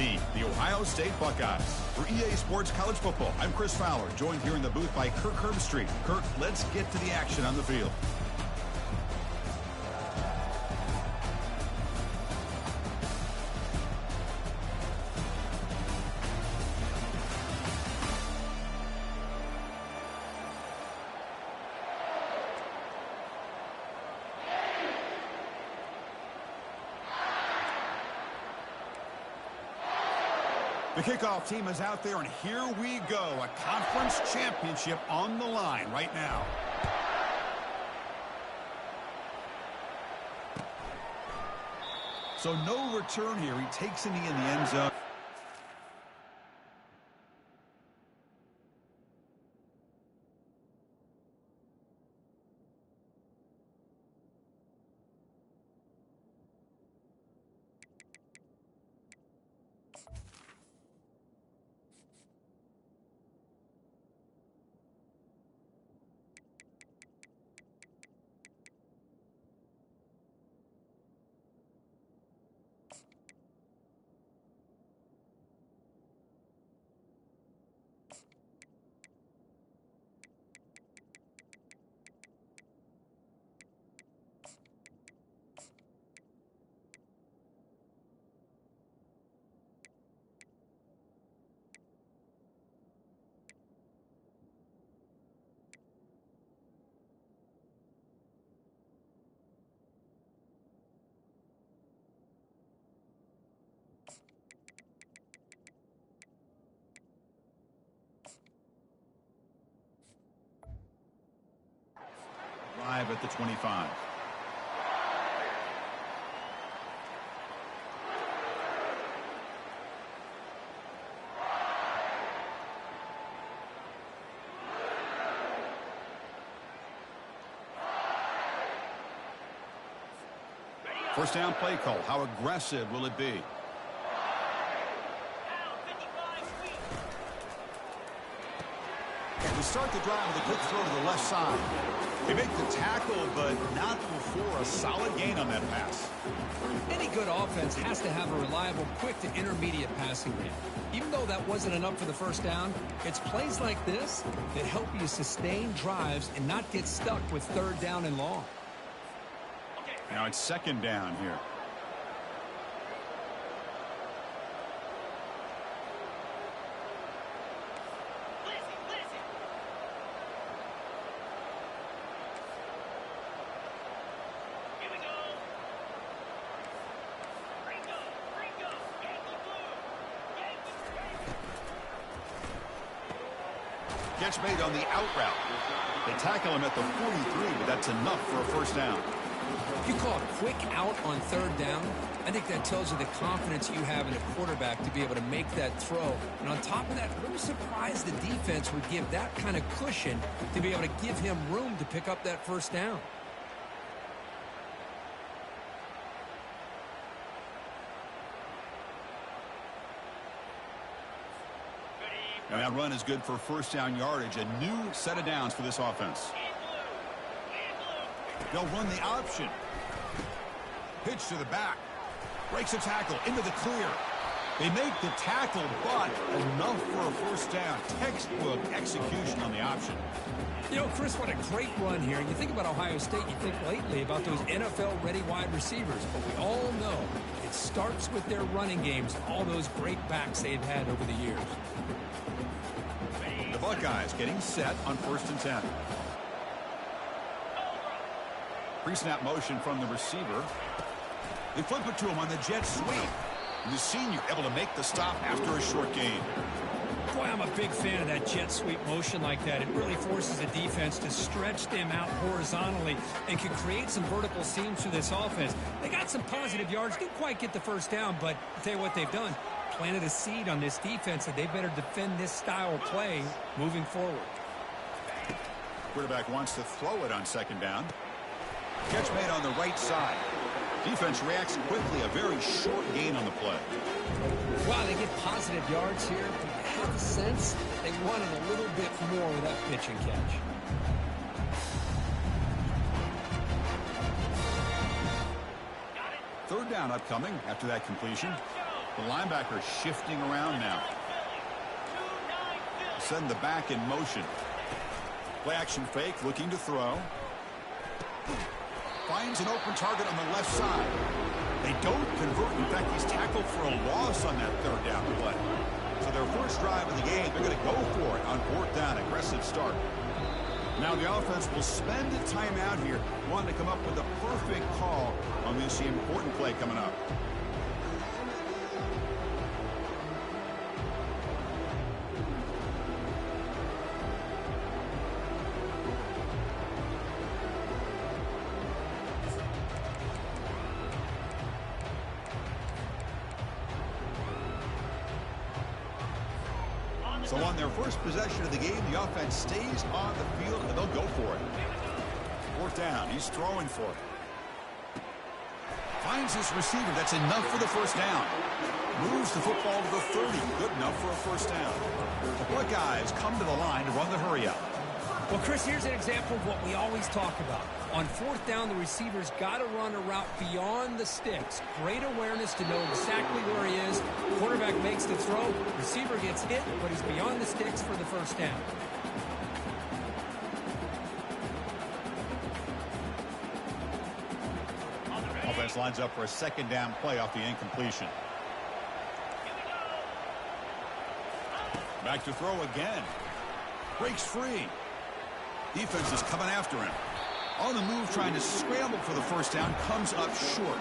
team, the Ohio State Buckeyes. For EA Sports College Football, I'm Chris Fowler, joined here in the booth by Kirk Herbstreit. Kirk, let's get to the action on the field. The kickoff team is out there, and here we go. A conference championship on the line right now. So no return here. He takes a knee in the end zone. Live at the 25. First down play call. How aggressive will it be? To start the drive with a quick throw to the left side. They make the tackle, but not before a solid gain on that pass. Any good offense has to have a reliable, quick to intermediate passing game. Even though that wasn't enough for the first down, it's plays like this that help you sustain drives and not get stuck with third down and long. Now it's second down here. Catch made on the out route. They tackle him at the 43, but that's enough for a first down. If you call a quick out on third down, I think that tells you the confidence you have in a quarterback to be able to make that throw. And on top of that, I'm surprised the defense would give that kind of cushion to be able to give him room to pick up that first down. And that run is good for first down yardage. A new set of downs for this offense. They'll run the option. Pitch to the back. Breaks a tackle into the clear. They make the tackle, but enough for a first down. Textbook execution on the option. You know, Chris, what a great run here. You think about Ohio State, you think lately about those NFL-ready wide receivers. But we all know it starts with their running games, all those great backs they've had over the years. The Buckeyes getting set on 1st and 10. Pre-snap motion from the receiver. They flip it to him on the jet sweep. And the senior able to make the stop after a short gain. Boy, I'm a big fan of that jet sweep motion like that. It really forces the defense to stretch them out horizontally and can create some vertical seams for this offense. They got some positive yards. Didn't quite get the first down, but I'll tell you what they've done. Planted a seed on this defense that they better defend this style of play moving forward. Quarterback wants to throw it on second down. Catch made on the right side. Defense reacts quickly. A very short gain on the play. Wow, they get positive yards here. I have the sense they wanted a little bit more with that pitch and catch. Third down upcoming after that completion. The linebacker shifting around now. Send the back in motion. Play action fake, looking to throw. Finds an open target on the left side. They don't convert. In fact, he's tackled for a loss on that third down play. So their first drive of the game, they're going to go for it on fourth down. Aggressive start. Now the offense will spend a timeout here, wanting to come up with a perfect call on this important play coming up. So on their first possession of the game, the offense stays on the field, and they'll go for it. Fourth down. He's throwing for it. Finds his receiver. That's enough for the first down. Moves the football to the 30. Good enough for a first down. The Buckeyes come to the line to run the hurry-up. Well, Chris, here's an example of what we always talk about. On fourth down, the receiver's got to run a route beyond the sticks. Great awareness to know exactly where he is. Quarterback makes the throw. Receiver gets hit, but he's beyond the sticks for the first down. Offense lines up for a second down play off the incompletion. Back to throw again. Breaks free. Defense is coming after him. On the move, trying to scramble for the first down, comes up short.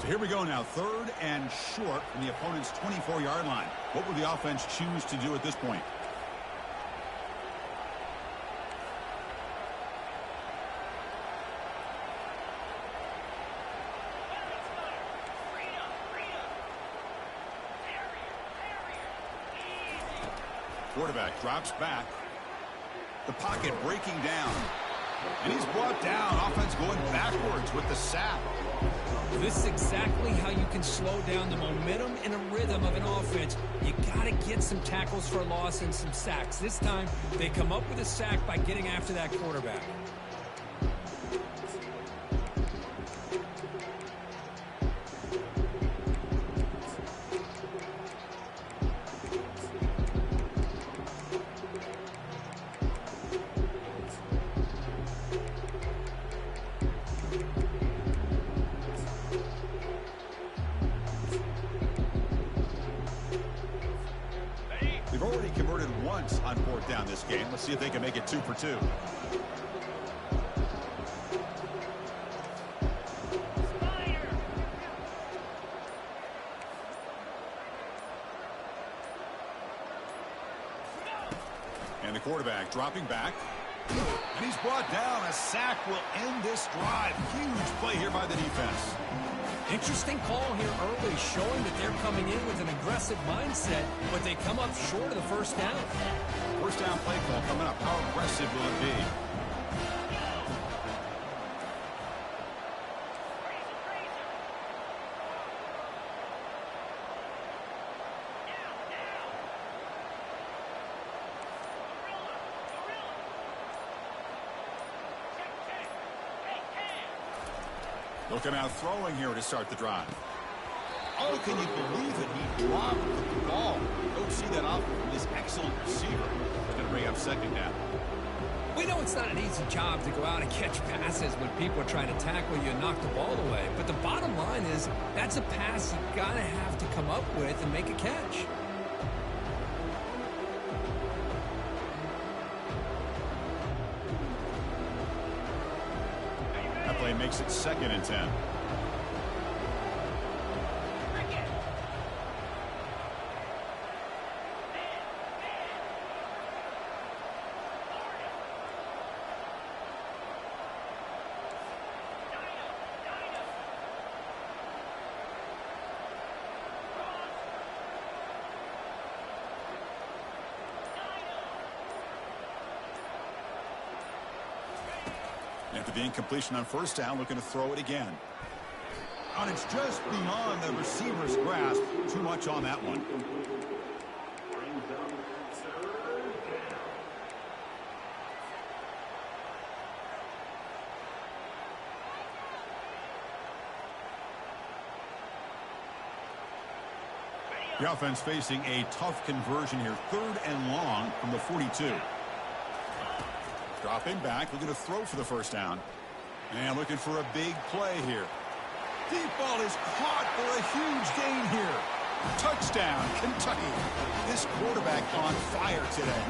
So here we go now, third and short from the opponent's 24-yard line. What would the offense choose to do at this point? Quarterback drops back. The pocket breaking down. And he's brought down. Offense going backwards with the sack. This is exactly how you can slow down the momentum and a rhythm of an offense. You got to get some tackles for loss and some sacks. This time, they come up with a sack by getting after that quarterback. They've already converted once on fourth down this game. Let's see if they can make it 2 for 2. And the quarterback dropping back. And he's brought down. A sack will end this drive. Huge play here by the defense. Interesting call here early, showing that they're coming in with an aggressive mindset, but they come up short of the first down. First down play call coming up. How aggressive will it be? Looking out throwing here to start the drive. Oh, can you believe it? He dropped the ball. Don't see that often from this excellent receiver. He's going to bring up second down. We know it's not an easy job to go out and catch passes when people are trying to tackle you and knock the ball away. But the bottom line is that's a pass you got to have to come up with and make a catch. That play makes it 2nd and 10. After the incompletion on first down, looking to throw it again. And it's just beyond the receiver's grasp. Too much on that one. The offense facing a tough conversion here. 3rd and long from the 42. Dropping back, looking to throw for the first down. And looking for a big play here. Deep ball is caught for a huge gain here. Touchdown, Kentucky. This quarterback on fire today.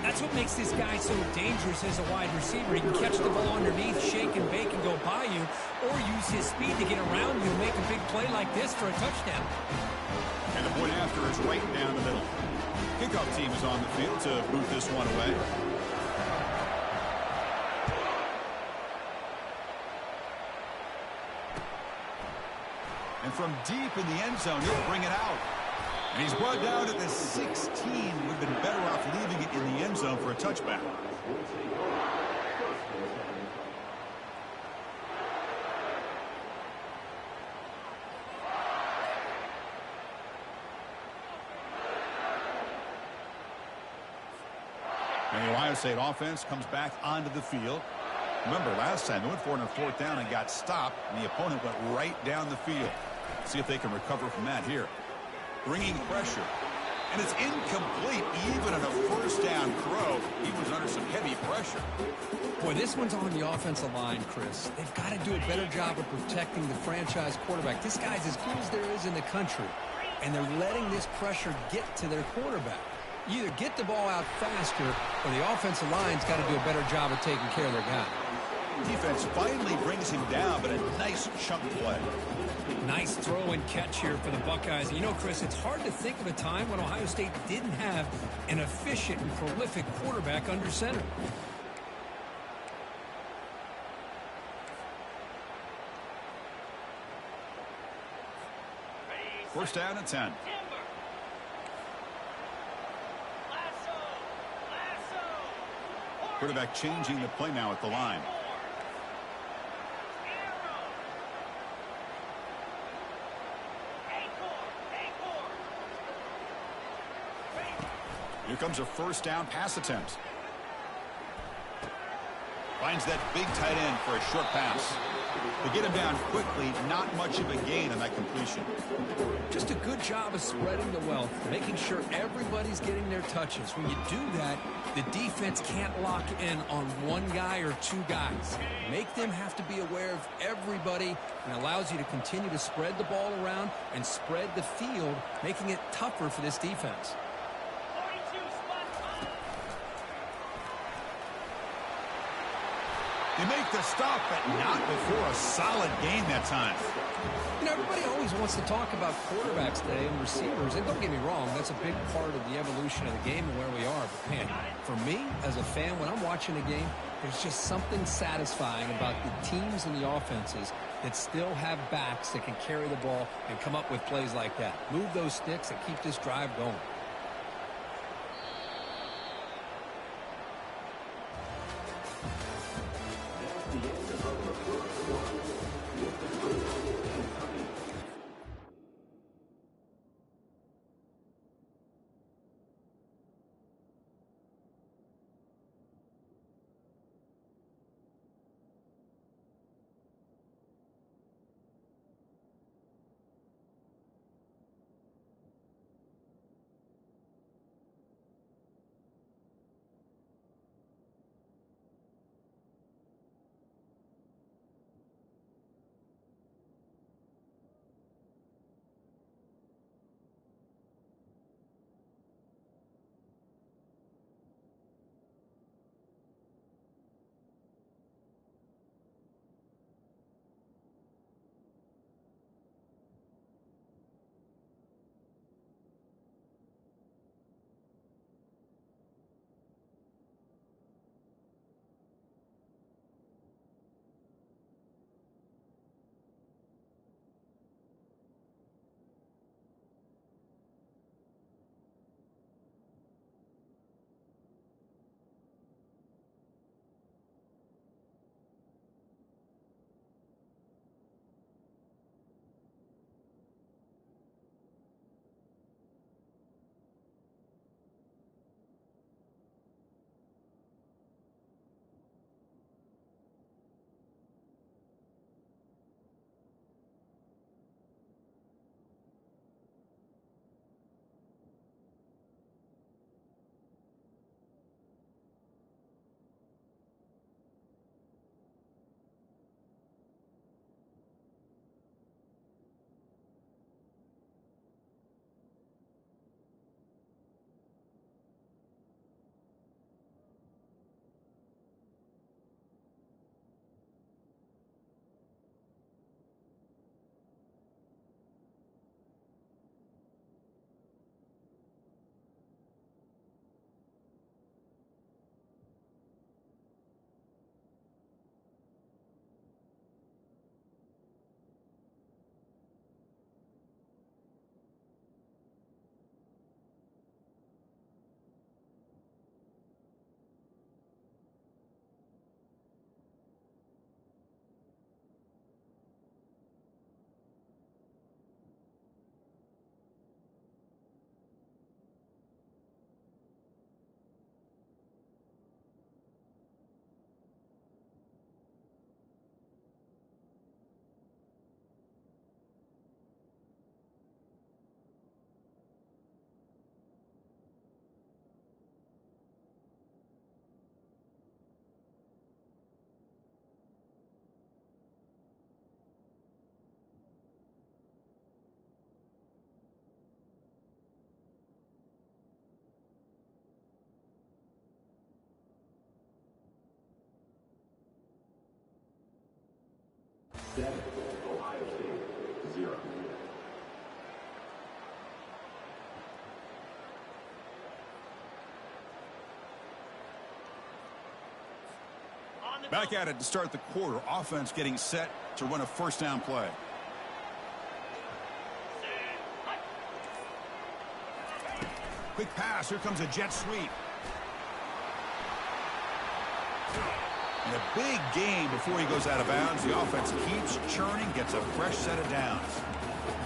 That's what makes this guy so dangerous as a wide receiver. He can catch the ball underneath, shake and bake, and go by you, or use his speed to get around you and make a big play like this for a touchdown. And the point after is right down the middle. Kickoff team is on the field to boot this one away. And from deep in the end zone, he'll bring it out. And he's brought down at the 16. Would have been better off leaving it in the end zone for a touchback. And the Ohio State offense comes back onto the field. Remember, last time they went for it on 4th down and got stopped, and the opponent went right down the field. See if they can recover from that here. Bringing pressure. And it's incomplete even on a first down throw. He was under some heavy pressure. Boy, this one's on the offensive line, Chris. They've got to do a better job of protecting the franchise quarterback. This guy's as good as there is in the country, and they're letting this pressure get to their quarterback. You either get the ball out faster, or the offensive line's got to do a better job of taking care of their guy. Defense finally brings him down, but a nice chunk play. Nice throw and catch here for the Buckeyes. And you know, Chris, it's hard to think of a time when Ohio State didn't have an efficient and prolific quarterback under center. First down and 10. Quarterback changing the play now at the line. Here comes a first down pass attempt. Finds that big tight end for a short pass. They get him down quickly, not much of a gain on that completion. Just a good job of spreading the wealth, making sure everybody's getting their touches. When you do that, the defense can't lock in on one guy or two guys. Make them have to be aware of everybody, and allows you to continue to spread the ball around and spread the field, making it tougher for this defense. They make the stop, but not before a solid game that time. You know, everybody always wants to talk about quarterbacks today and receivers, and don't get me wrong, that's a big part of the evolution of the game and where we are. But, man, for me, as a fan, when I'm watching a game, there's just something satisfying about the teams and the offenses that still have backs that can carry the ball and come up with plays like that. Move those sticks and keep this drive going. Back at it to start the quarter. Offense getting set to run a first down play. Quick pass. Here comes a jet sweep. And a big gain before he goes out of bounds. The offense keeps churning, gets a fresh set of downs.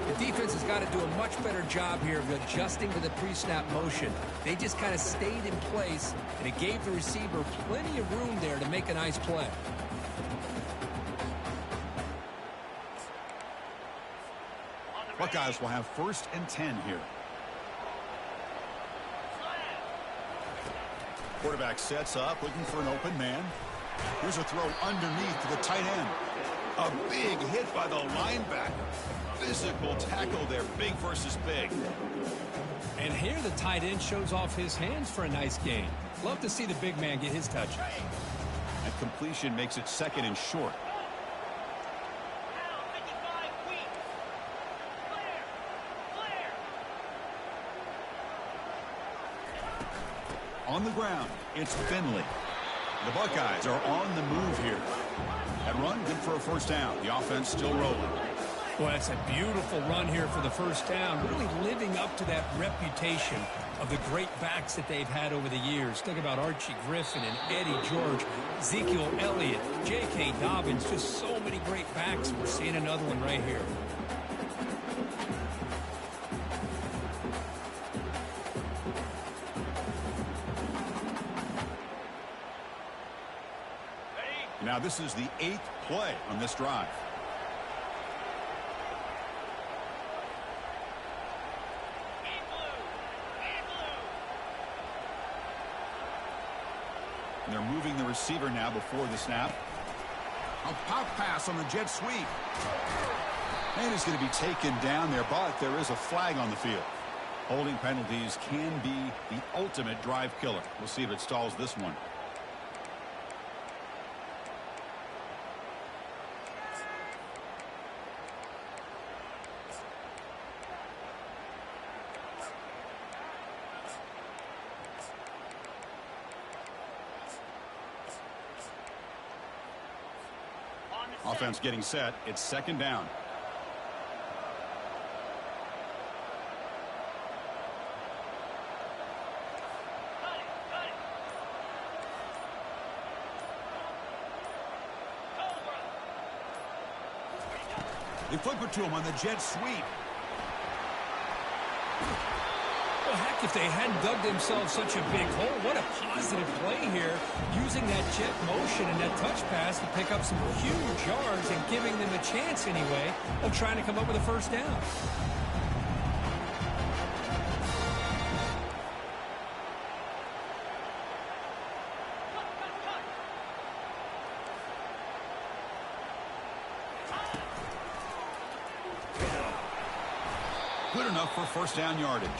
The defense has got to do a much better job here of adjusting to the pre-snap motion. They just kind of stayed in place, and it gave the receiver plenty of room there to make a nice play. Buckeyes will have 1st and 10 here. Quarterback sets up, looking for an open man. Here's a throw underneath to the tight end. A big hit by the linebacker. Physical tackle there, big versus big. And here the tight end shows off his hands for a nice gain. Love to see the big man get his touch. And completion makes it 2nd and short. On the ground, it's Finley. The Buckeyes are on the move here. That run, good for a first down. The offense still rolling. Well, it's a beautiful run here for the first down, really living up to that reputation of the great backs that they've had over the years. Think about Archie Griffin and Eddie George, Ezekiel Elliott, J.K. Dobbins, just so many great backs. We're seeing another one right here. Now this is the 8th play on this drive. And they're moving the receiver now before the snap. A pop pass on the jet sweep. And he's going to be taken down there, but there is a flag on the field. Holding penalties can be the ultimate drive killer. We'll see if it stalls this one. Offense getting set. It's 2nd down. They flip it to him on the jet sweep. Well, heck, if they hadn't dug themselves such a big hole, what a positive play here, using that jet motion and that touch pass to pick up some huge yards and giving them a chance anyway of trying to come up with a first down. Good enough for first down yardage.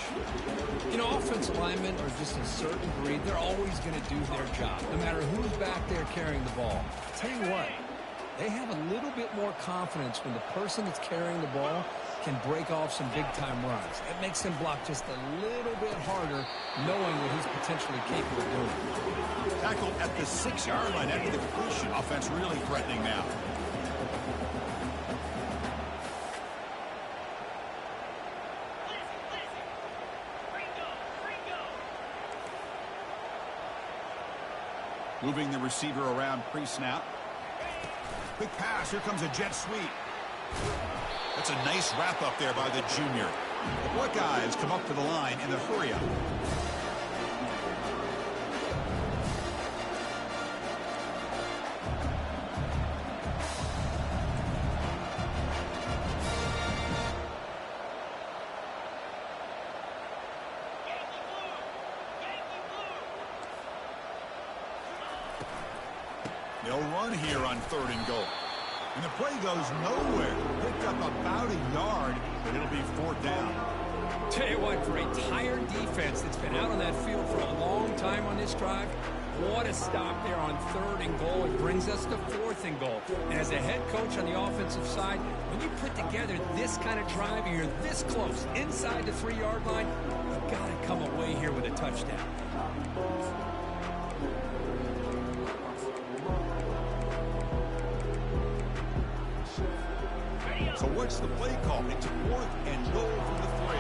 You know, offensive linemen are just a certain breed. They're always going to do their job, no matter who's back there carrying the ball. Tell you what, they have a little bit more confidence when the person that's carrying the ball can break off some big-time runs. It makes them block just a little bit harder, knowing what he's potentially capable of doing. Tackled at the 6-yard line after the completion. Offense really threatening now. Moving the receiver around pre-snap. Quick pass. Here comes a jet sweep. That's a nice wrap up there by the junior. The Buckeyes come up to the line in the hurry-up. They'll run here on 3rd and goal. And the play goes nowhere. Picked up about a yard, but it'll be 4th down. Tell you what, for a tired defense that's been out on that field for a long time on this drive, what a stop there on 3rd and goal. It brings us to 4th and goal. And as a head coach on the offensive side, when you put together this kind of drive and you're this close inside the 3-yard line, you've got to come away here with a touchdown. what's the play call? It's 4th and goal from the 3.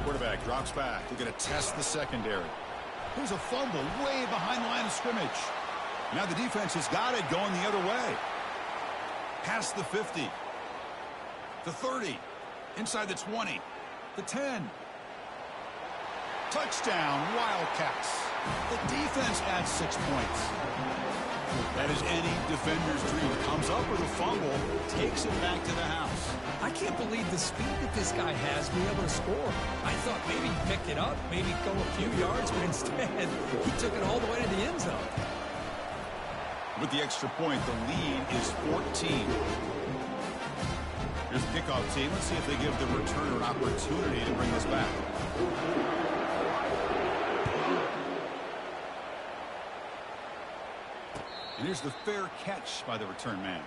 Quarterback drops back. They're going to test the secondary. Here's a fumble way behind the line of scrimmage. Now the defense has got it going the other way. Past the 50. The 30. Inside the 20. The 10. Touchdown, Wildcats. The defense adds 6 points. That is any defender's dream. Comes up with a fumble, takes it back to the house. I can't believe the speed that this guy has to be able to score. I thought maybe he picked it up, maybe go a few yards, but instead he took it all the way to the end zone. With the extra point, the lead is 14. Here's the kickoff team. Let's see if they give the returner an opportunity to bring this back. And here's the fair catch by the return man.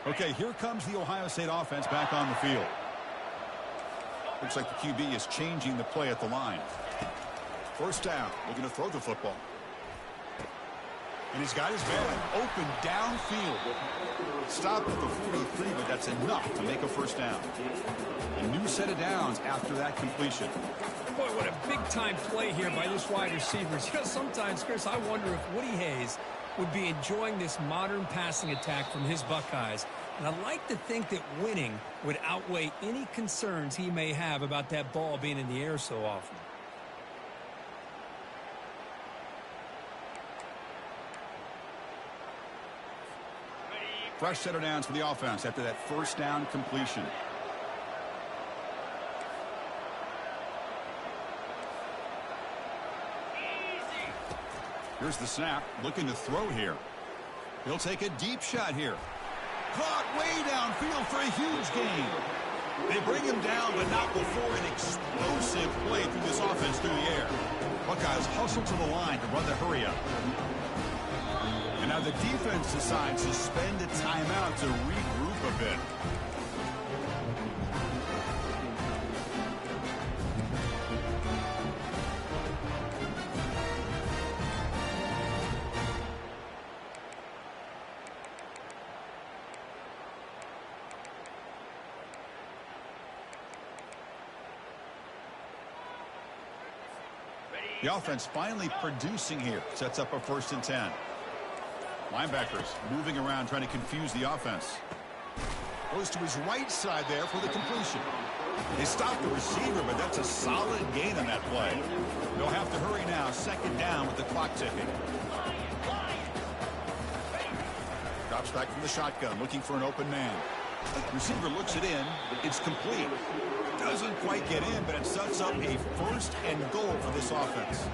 Okay, here comes the Ohio State offense back on the field. Looks like the QB is changing the play at the line. First down, looking to throw the football. And he's got his man open downfield. Stopped at the 43, but that's enough to make a first down. A new set of downs after that completion. Boy, what a big-time play here by this wide receiver. You know, sometimes, Chris, I wonder if Woody Hayes would be enjoying this modern passing attack from his Buckeyes. And I'd like to think that winning would outweigh any concerns he may have about that ball being in the air so often. Fresh set of downs for the offense after that first down completion. Here's the snap, looking to throw here. He'll take a deep shot here. Caught way downfield for a huge gain. They bring him down, but not before an explosive play through this offense through the air. Buckeyes hustle to the line to run the hurry up. And now the defense decides to spend a timeout to regroup a bit. The offense finally producing here. Sets up a 1st and 10. Linebackers moving around trying to confuse the offense. Goes to his right side there for the completion. They stop the receiver, but that's a solid gain on that play. They'll have to hurry now. 2nd down with the clock ticking. Drops back from the shotgun, looking for an open man. Receiver looks it in. It's complete. Doesn't quite get in, but it sets up a 1st and goal for this offense.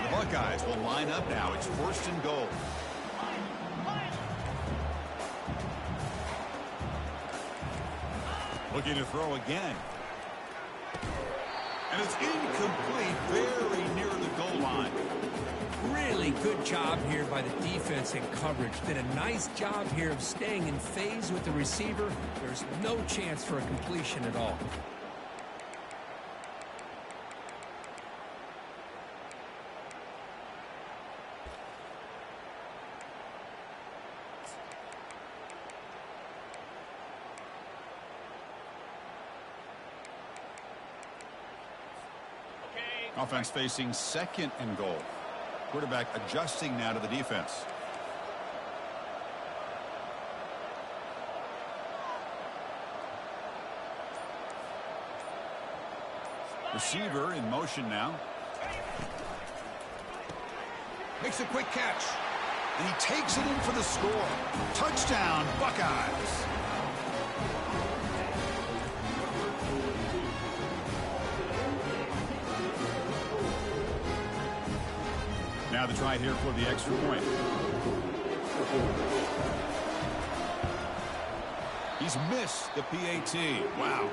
The Buckeyes will line up now. It's 1st and goal. Looking to throw again. And it's incomplete, very near the goal line. Really good job here by the defense in coverage. Did a nice job here of staying in phase with the receiver. There's no chance for a completion at all. Offense facing 2nd and goal. Quarterback adjusting now to the defense. Receiver in motion now. Makes a quick catch. And he takes it in for the score. Touchdown, Buckeyes. Now the try here for the extra point. He's missed the PAT. Wow.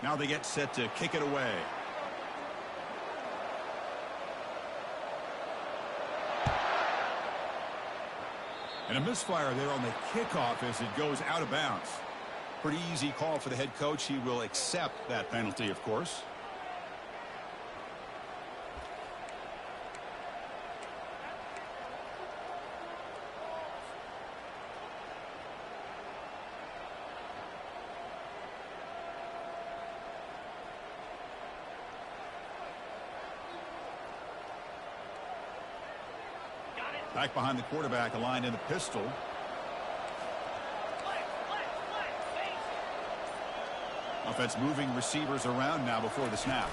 Now they get set to kick it away. And a misfire there on the kickoff as it goes out of bounds. Pretty easy call for the head coach. He will accept that penalty, of course. Back behind the quarterback, aligned in the pistol. Offense moving receivers around now before the snap.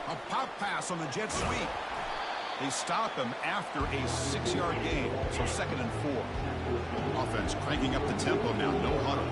A pop pass on the jet sweep. They stop him after a 6-yard gain, so 2nd and 4. Offense cranking up the tempo now, no huddle.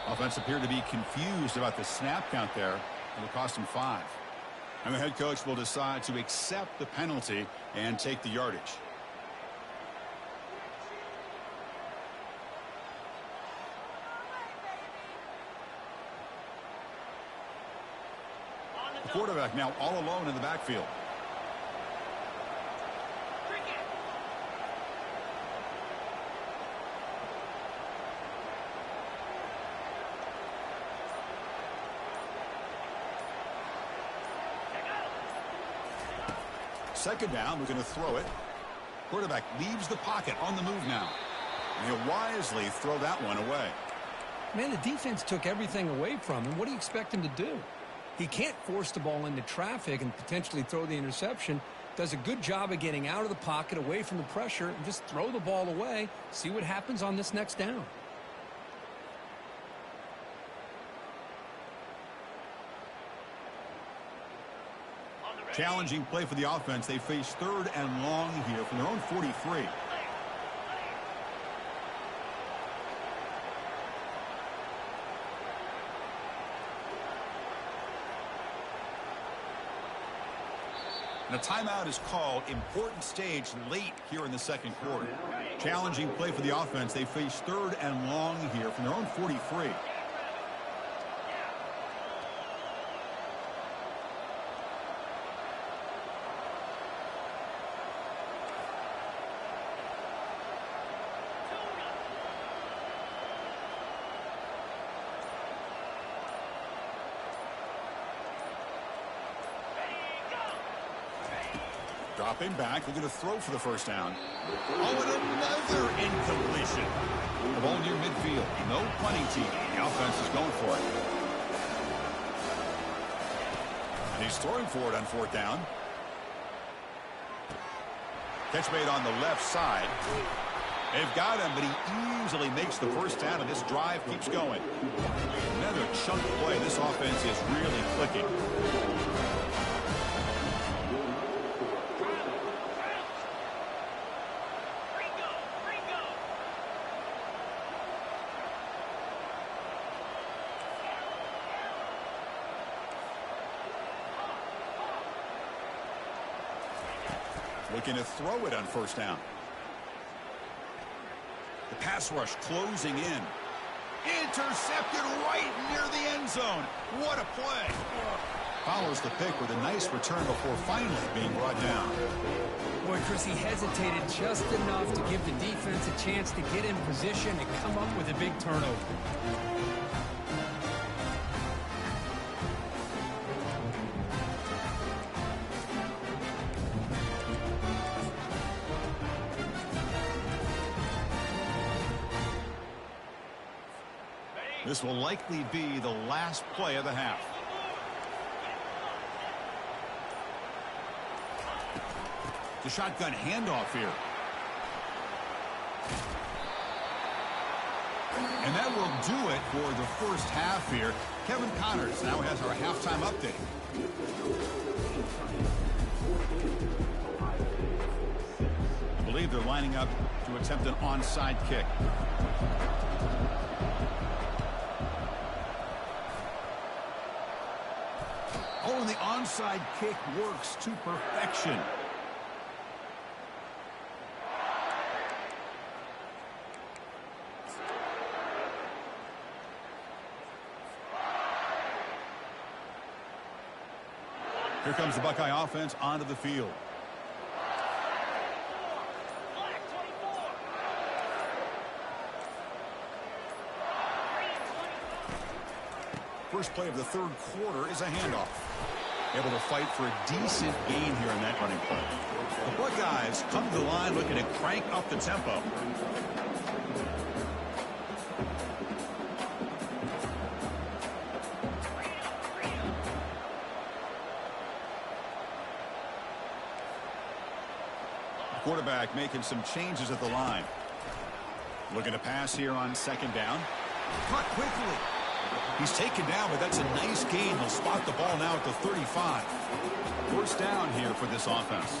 Offense appeared to be confused about the snap count there. It'll cost him 5. And the head coach will decide to accept the penalty and take the yardage. The quarterback now all alone in the backfield. Second down, we're going to throw it. Quarterback leaves the pocket on the move now. And he'll wisely throw that one away. Man, the defense took everything away from him. What do you expect him to do? He can't force the ball into traffic and potentially throw the interception. Does a good job of getting out of the pocket, away from the pressure, and just throw the ball away. See what happens on this next down. Challenging play for the offense. They face 3rd and long here from their own 43. And a timeout is called. Important stage late here in the 2nd quarter. Challenging play for the offense. They face 3rd and long here from their own 43. Dropping back, they're going to throw for the 1st down. Oh, and another incompletion. The ball near midfield. No punting team. The offense is going for it. And he's throwing for it on 4th down. Catch made on the left side. They've got him, but he easily makes the 1st down, and this drive keeps going. Another chunk play. This offense is really clicking. Looking to throw it on 1st down. The pass rush closing in. Intercepted right near the end zone. What a play. Follows the pick with a nice return before finally being brought down. Boy, Chris, he hesitated just enough to give the defense a chance to get in position and come up with a big turnover. This will likely be the last play of the half. The shotgun handoff here. And that will do it for the 1st half here. Kevin Connors now has our halftime update. believe they're lining up to attempt an onside kick. Oh, and the onside kick works to perfection. Here comes the Buckeye offense onto the field. First play of the third quarter is a handoff. Able to fight for a decent gain here in that running play. The Buckeyes come to the line looking to crank up the tempo. Quarterback making some changes at the line. Looking to pass here on second down. Caught quickly. He's taken down, but that's a nice gain. They'll spot the ball now at the 35. First down here for this offense.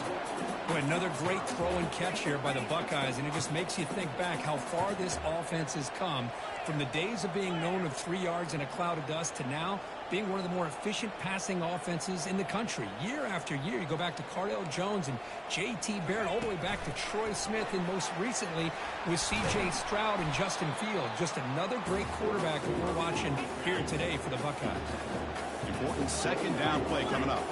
Boy, another great throw and catch here by the Buckeyes, and it just makes you think back how far this offense has come from the days of being known of 3 yards in a cloud of dust to now being one of the more efficient passing offenses in the country. Year after year, you go back to Cardale Jones and J.T. Barrett, all the way back to Troy Smith, and most recently with C.J. Stroud and Justin Fields. Just another great quarterback that we're watching here today for the Buckeyes. Important second down play coming up.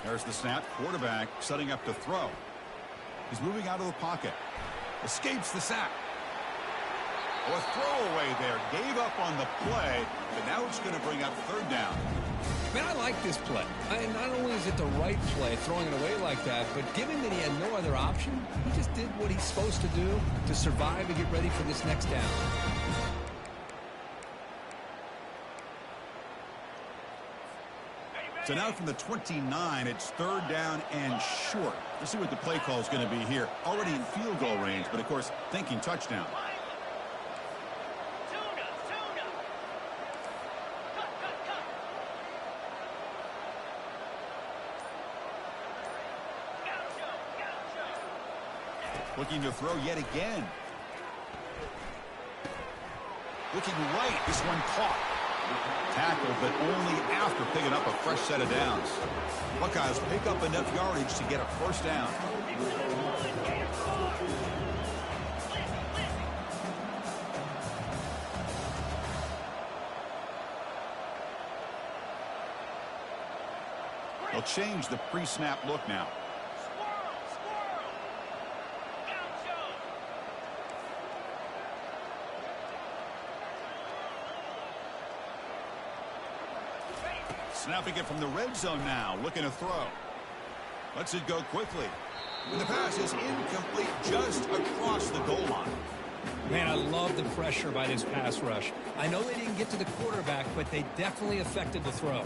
There's the snap. Quarterback setting up to throw. He's moving out of the pocket. Escapes the sack. Oh, a throwaway there. Gave up on the play, but now it's going to bring up third down. Man, I like this play. Not only is it the right play, throwing it away like that, but given that he had no other option, he just did what he's supposed to do to survive and get ready for this next down. So now from the 29, it's third down and short. Let's see what the play call is going to be here. Already in field goal range, but of course, thinking touchdown. Looking to throw yet again. Looking right. This one caught. Tackle, but only after picking up a fresh set of downs. Buckeyes pick up enough yardage to get a first down. They'll change the pre-snap look now. Snapping it from the red zone now, looking to throw. Lets it go quickly. And the pass is incomplete just across the goal line. Man, I love the pressure by this pass rush. I know they didn't get to the quarterback, but they definitely affected the throw.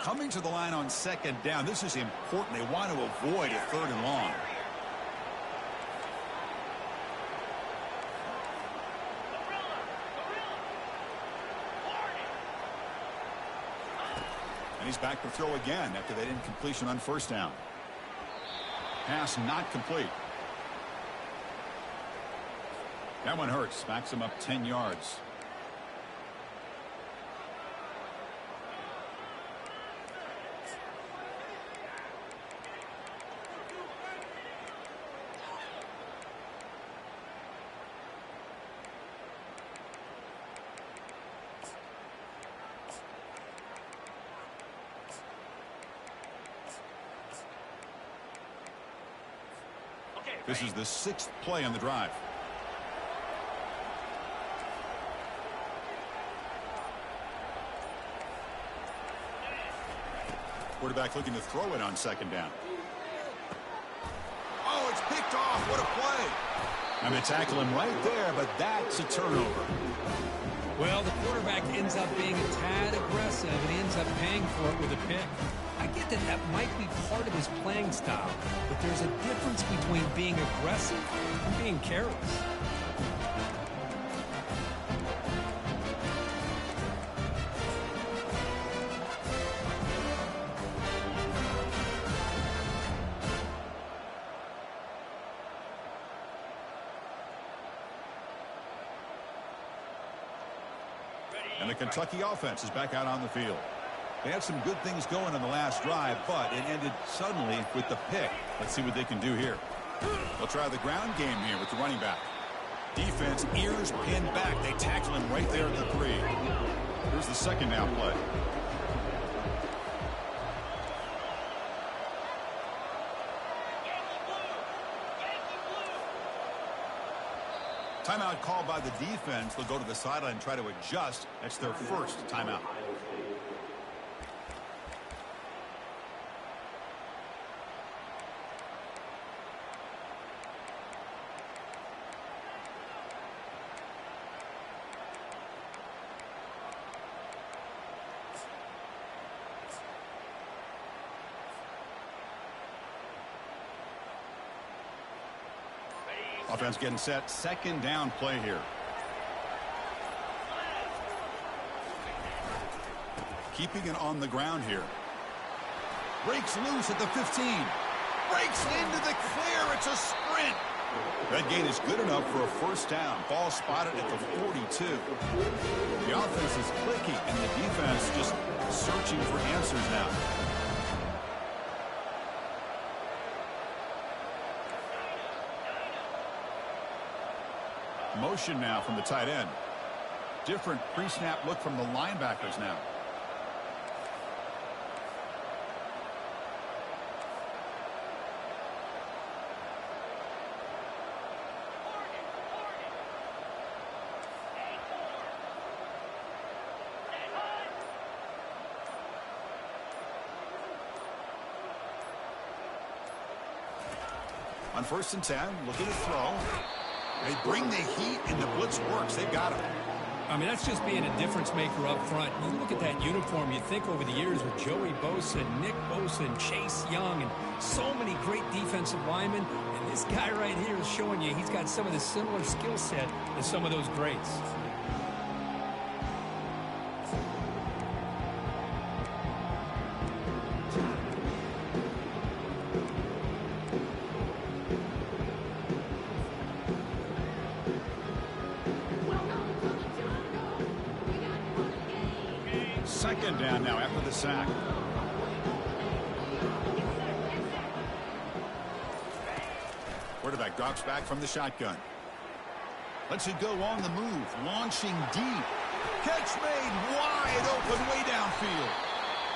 Coming to the line on second down. This is important. They want to avoid a third and long. And he's back to throw again after that incompletion on first down. Pass not complete. That one hurts. Backs him up 10 yards. This is the 6th play on the drive. Quarterback looking to throw it on second down. Oh, It's picked off. What a play. And they tackle him right there, but that's a turnover. Well, the quarterback ends up being a tad aggressive, and he ends up paying for it with a pick. I get that that might be part of his playing style, but there's a difference between being aggressive and being careless. And the Kentucky offense is back out on the field. They had some good things going on the last drive, but it ended suddenly with the pick. Let's see what they can do here. They'll try the ground game here with the running back. Defense, ears pinned back. They tackle him right there at the 3. Here's the second down play. Timeout called by the defense. They'll go to the sideline and try to adjust. That's their first timeout. Offense getting set. Second down play here. Keeping it on the ground here. Breaks loose at the 15. Breaks into the clear. It's a sprint. That gain is good enough for a first down. Ball spotted at the 42. The offense is clicking, and the defense just searching for answers now. Motion now from the tight end. Different pre-snap look from the linebackers now. On 1st and 10, looking to throw. They bring the heat, and the blitz works. They've got him. I mean, that's just being a difference maker up front. You look at that uniform, you think over the years with Joey Bosa, Nick Bosa, and Chase Young, and so many great defensive linemen. And this guy right here is showing you he's got some of the similar skill set as some of those greats. Second down now after the sack. Quarterback drops back from the shotgun. Lets it go on the move. Launching deep. Catch made wide open way downfield.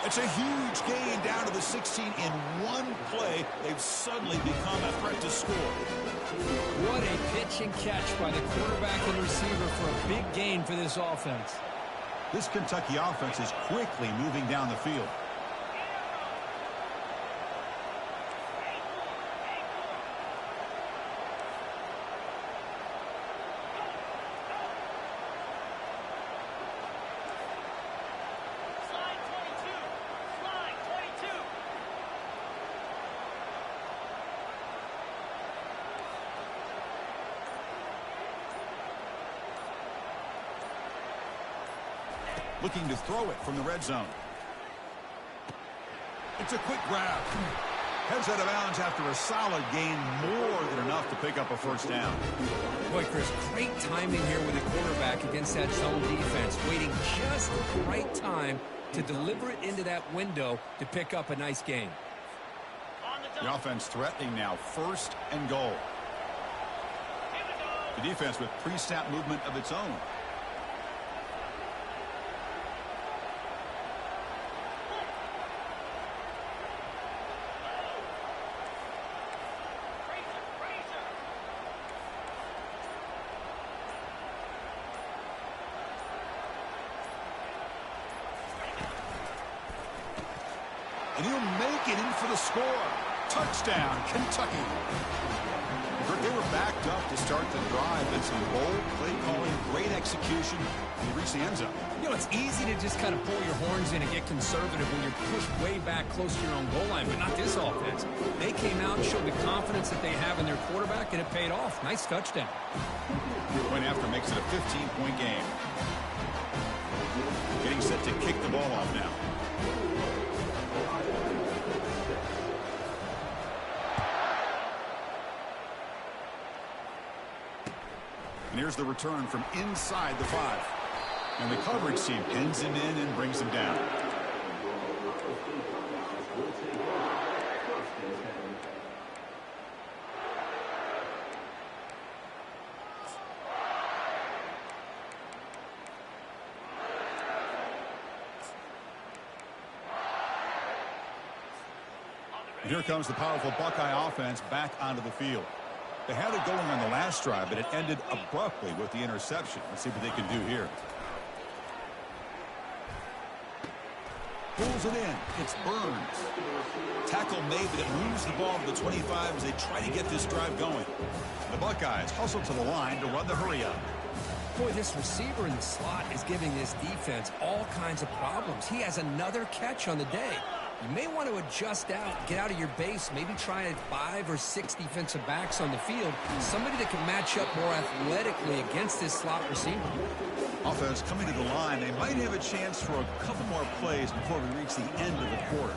It's a huge gain down to the 16 in one play. They've suddenly become a threat to score. What a pitch and catch by the quarterback and receiver for a big gain for this offense. This Kentucky offense is quickly moving down the field. Looking to throw it from the red zone. It's a quick grab. Heads out of bounds after a solid gain, more than enough to pick up a first down. Boy, Chris, great timing here with the quarterback against that zone defense, waiting just the right time to deliver it into that window to pick up a nice gain. The offense threatening now, 1st and goal. The defense with pre-snap movement of its own. And he'll make it in for the score. Touchdown, Kentucky. They were backed up to start the drive, and some bold play calling, great execution, and they reached the end zone. You know, it's easy to just kind of pull your horns in and get conservative when you're pushed way back close to your own goal line, but not this offense. They came out and showed the confidence that they have in their quarterback, and it paid off. Nice touchdown. Point after makes it a 15-point game. Getting set to kick the ball off now. And here's the return from inside the 5. And the coverage team pins him in and brings him down. And here comes the powerful Buckeye offense back onto the field. They had it going on the last drive, but it ended abruptly with the interception. Let's see what they can do here. Pulls it in. It's Burns. Tackle made, but it moves the ball to the 25 as they try to get this drive going. The Buckeyes hustle to the line to run the hurry up. Boy, this receiver in the slot is giving this defense all kinds of problems. He has another catch on the day. You may want to adjust out, get out of your base, maybe try 5 or 6 defensive backs on the field. Somebody that can match up more athletically against this slot receiver. Offense coming to the line. They might have a chance for a couple more plays before we reach the end of the quarter.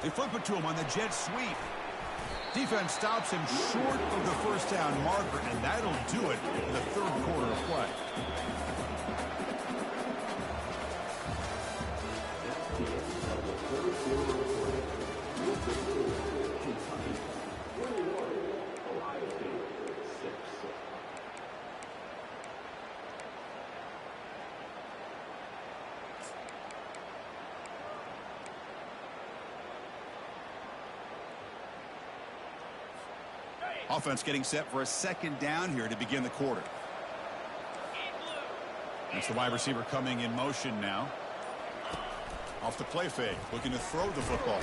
They flip it to him on the jet sweep. Defense stops him short of the first down marker, and that'll do it in the third quarter of play. Offense getting set for a second down here to begin the quarter. That's the wide receiver coming in motion now. Off the play fake, looking to throw the football.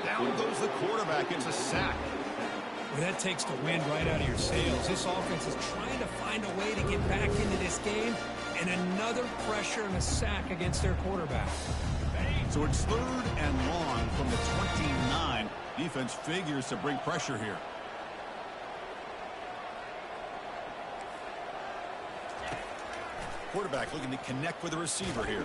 Down goes the quarterback. It's a sack. Well, that takes the wind right out of your sails. This offense is trying to find a way to get back into this game, and another pressure and a sack against their quarterback. So it's 3rd and long from the 29. Defense figures to bring pressure here. Quarterback looking to connect with the receiver here.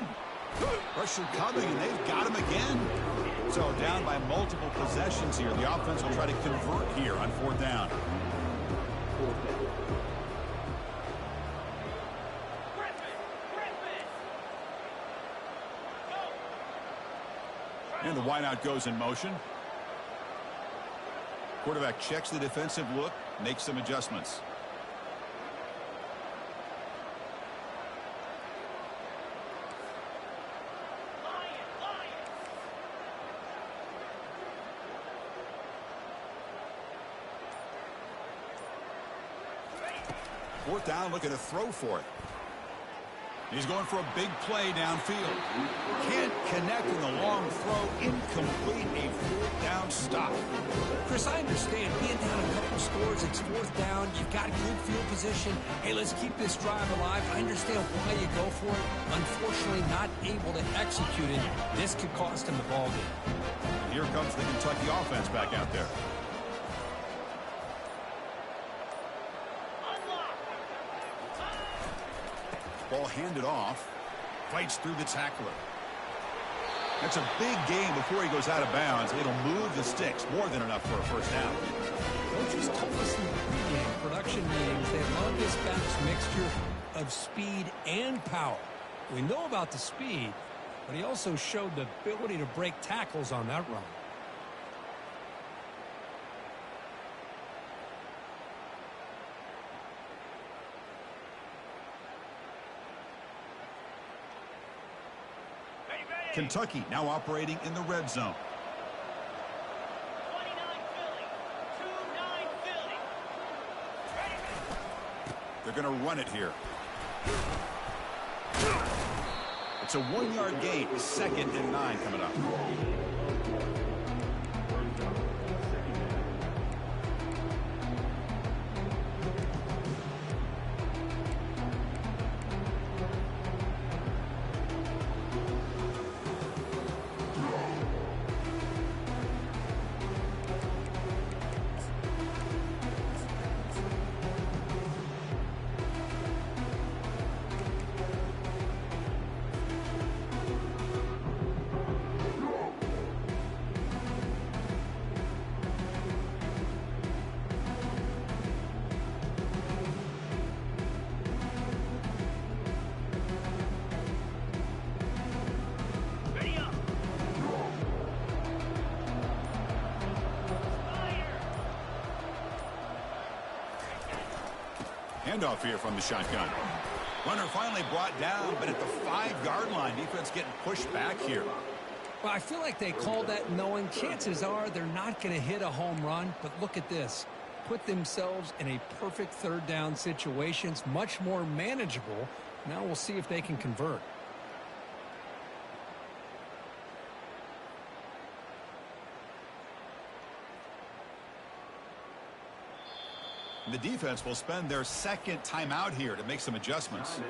Pressure coming, and they've got him again. So down by multiple possessions here. The offense will try to convert here on 4th down. And the wideout goes in motion. Quarterback checks the defensive look, makes some adjustments. Fourth down, looking to throw for it. He's going for a big play downfield. Can't connect in the long throw. Incomplete. A 4th down stop. Chris, I understand being down a couple scores. It's 4th down. You've got good field position. Hey, let's keep this drive alive. I understand why you go for it. Unfortunately, not able to execute it. This could cost him the ball game. And here comes the Kentucky offense back out there. Ball handed off. Fights through the tackler. That's a big gain before he goes out of bounds. It'll move the sticks. More than enough for a first down. Coaches told us in the pregame production meetings they love this back's mixture of speed and power. We know about the speed, but he also showed the ability to break tackles on that run. Kentucky now operating in the red zone. 29 Philly. They're going to run it here. It's a 1-yard gain. 2nd and 9 coming up. Handoff here from the shotgun. Runner finally brought down, but at the 5-yard line, defense getting pushed back here. Well, I feel like they called that knowing chances are they're not going to hit a home run, but look at this. Put themselves in a perfect third down situation. It's much more manageable. Now we'll see if they can convert. The defense will spend their second timeout here to make some adjustments.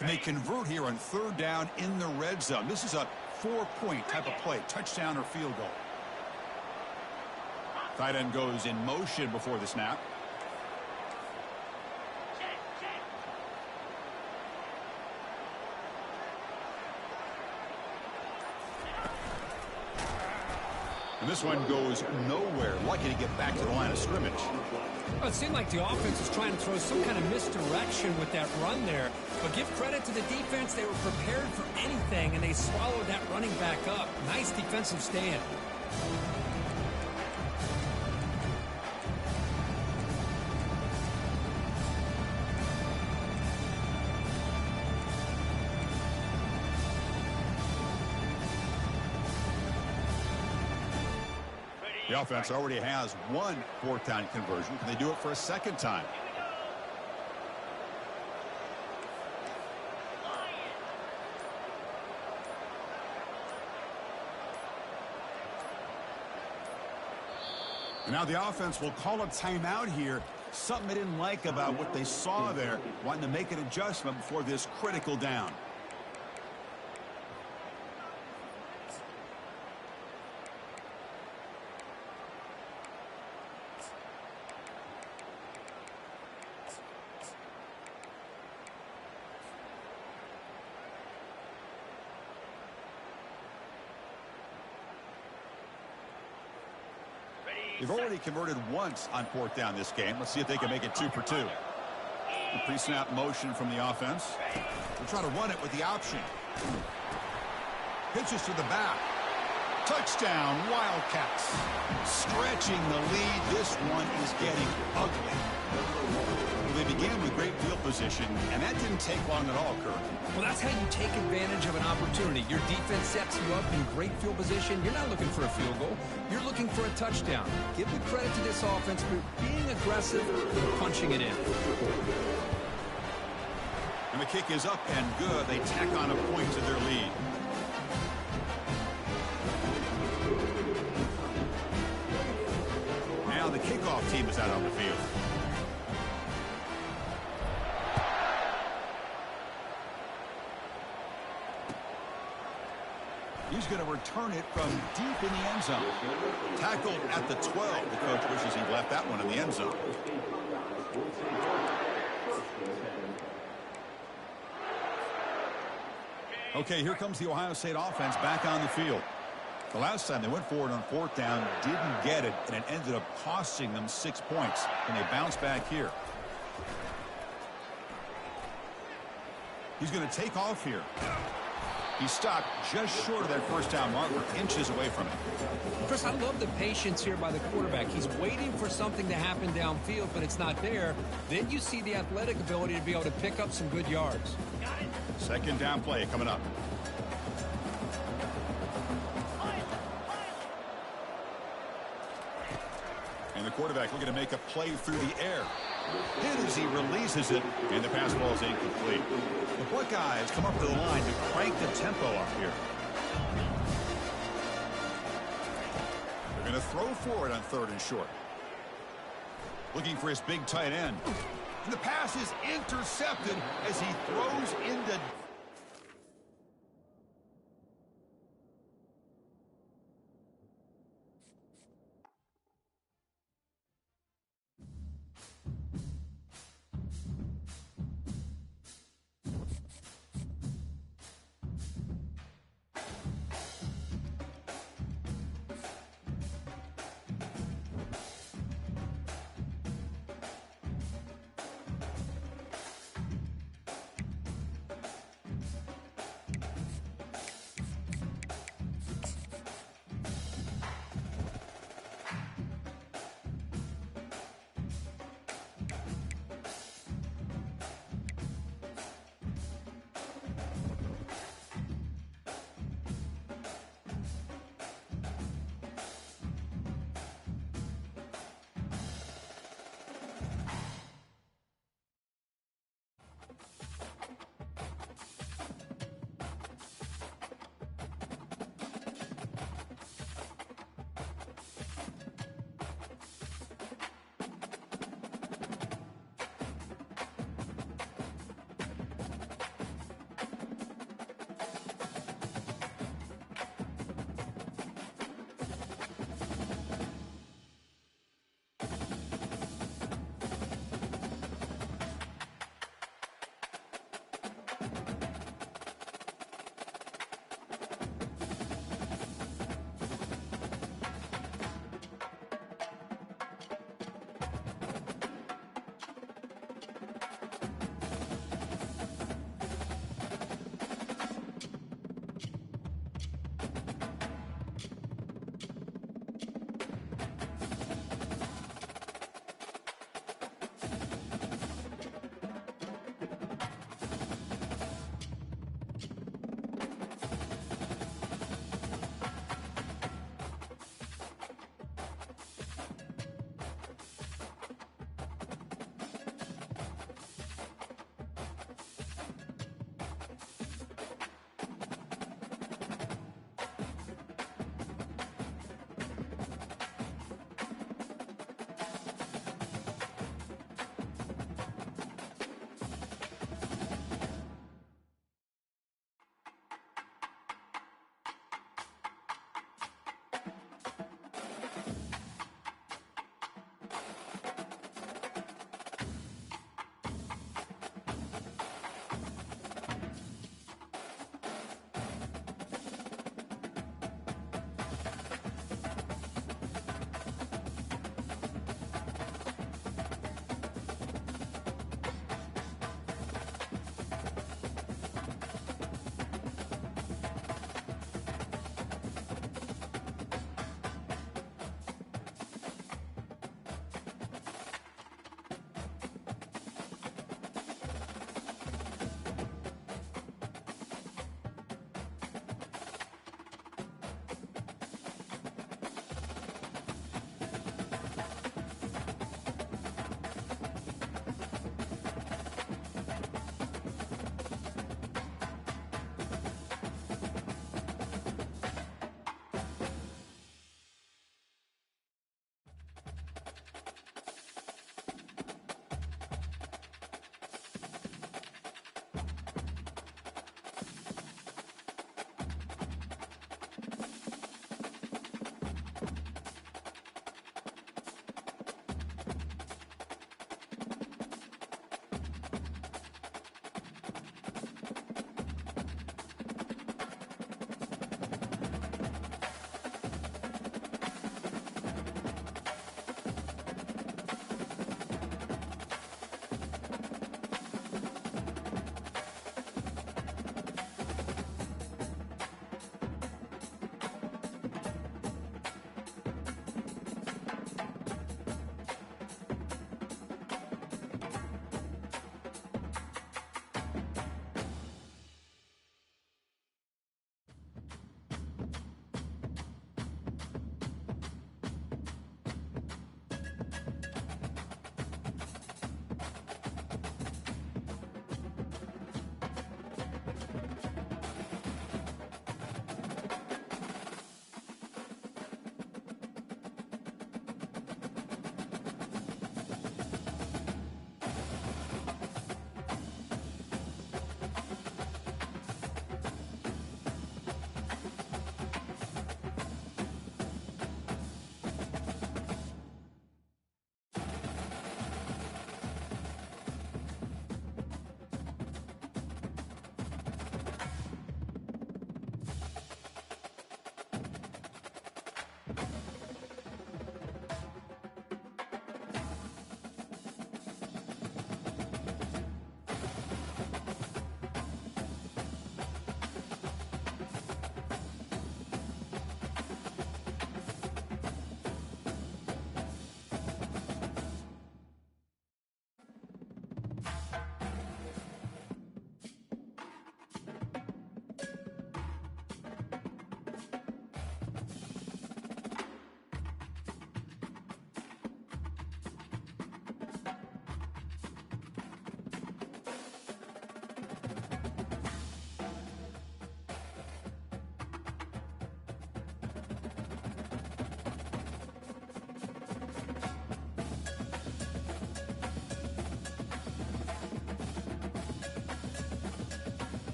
And they convert here on third down in the red zone. This is a 4-point type of play, touchdown or field goal. Tight end goes in motion before the snap. And this one goes nowhere. Lucky to get back to the line of scrimmage. Well, it seemed like the offense was trying to throw some kind of misdirection with that run there. But give credit to the defense. They were prepared for anything, and they swallowed that running back up. Nice defensive stand. The offense already has one fourth-down conversion. Can they do it for a second time? And now the offense will call a timeout here. Something they didn't like about what they saw there. Wanting to make an adjustment before this critical down. They've already converted once on fourth down this game. Let's see if they can make it 2 for 2. The pre-snap motion from the offense. They're trying to run it with the option. Pitches to the back. Touchdown, Wildcats. Stretching the lead. This one is getting ugly. They began with great field position, and that didn't take long at all, Kirk. Well, that's how you take advantage of an opportunity. Your defense sets you up in great field position. You're not looking for a field goal. You're looking for a touchdown. Give the credit to this offense for being aggressive and punching it in. And the kick is up and good. They tack on a point to their lead. Now the kickoff team is out on the field. He's going to return it from deep in the end zone. Tackled at the 12. The coach wishes he left that one in the end zone. Okay, here comes the Ohio State offense back on the field. The last time they went forward on fourth down, didn't get it, and it ended up costing them 6 points. And they bounce back here. He's going to take off here. He stopped just short of that first down marker, inches away from it. Chris, I love the patience here by the quarterback. He's waiting for something to happen downfield, but it's not there. Then you see the athletic ability to be able to pick up some good yards. Second down play coming up. And the quarterback looking to make a play through the air. Hit as he releases it, and the pass ball is incomplete. The Buckeyes come up to the line to crank the tempo up here. They're going to throw for it on third and short. Looking for his big tight end. And the pass is intercepted as he throws into